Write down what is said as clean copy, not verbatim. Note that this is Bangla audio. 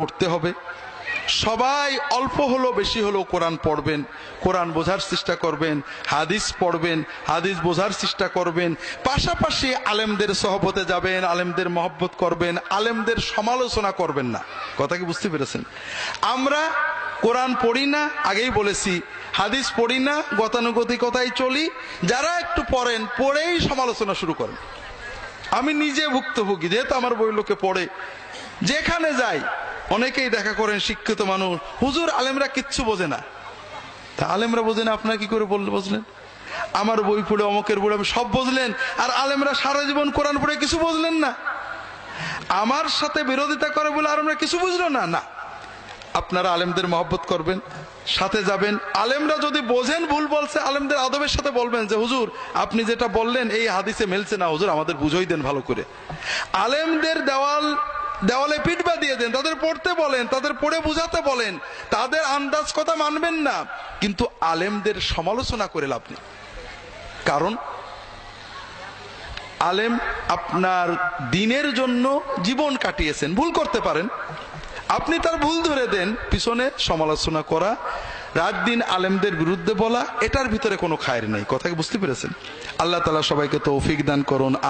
পড়তে হবে। সবাই অল্প হলো বেশি হলো কোরআন পড়বেন, কোরআন বোঝার চেষ্টা করবেন, হাদিস পড়বেন, হাদিস বোঝার চেষ্টা করবেন। পাশাপাশি আলেমদের সহবতে যাবেন, আলেমদের মহব্বত করবেন, আলেমদের সমালোচনা করবেন না। কথা কি বুঝতে পেরেছেন? আমরা কোরআন পড়ি না, আগেই বলেছি, হাদিস পড়ি না, গতানুগতিকতায় চলি। যারা একটু পড়েন, পড়েই সমালোচনা শুরু করেন। আমি নিজে ভুক্তভোগী, যেহেতু আমার বই লোকে পড়ে, যেখানে যাই অনেকেই দেখা করেন শিক্ষিত মানুষ, হুজুর আলেমরা কিচ্ছু বোঝে না। তা আলেমরা বোঝে না আপনারা কি করে বুঝলেন? আমার বই পড়ে, অমকের বই আমি সব বুঝলেন, আর আলেমরা সারা জীবন কোরআন পড়ে কিছু বুঝলেন না। আমার সাথে বিরোধিতা করে বলে আর আমরা কিছু বুঝলো না? না, আপনারা আলেমদের মহব্বত করবেন, সাথে যাবেন। আলেমরা যদি বোঝেন ভুল বলছে, আলেমদের আদবের সাথে বলবেন যে হুজুর আপনি যেটা বললেন এই হাদিসে মেলছে না, হুজুর আমাদের বুঝাই দেন ভালো করে। আলেমদের দেওয়ালে পিঠবা দিয়ে দেন, তাদের পড়তে বলেন, তাদের পড়ে বুঝাতে বলেন। তাদের আন্দাজ কথা মানবেন না, কিন্তু আলেমদের সমালোচনা করে লাভ নেই। কারণ আলেম আপনার দিনের জন্য জীবন কাটিয়েছেন, ভুল করতে পারেন, আপনি তার ভুল ধরে দেন, পিছনে সমালোচনা করা, রাত দিন আলেমদের বিরুদ্ধে বলা, এটার ভিতরে কোনো খায়ের নেই। কথা বুঝতে পেরেছেন? আল্লাহ তাআলা সবাইকে তৌফিক দান করুন।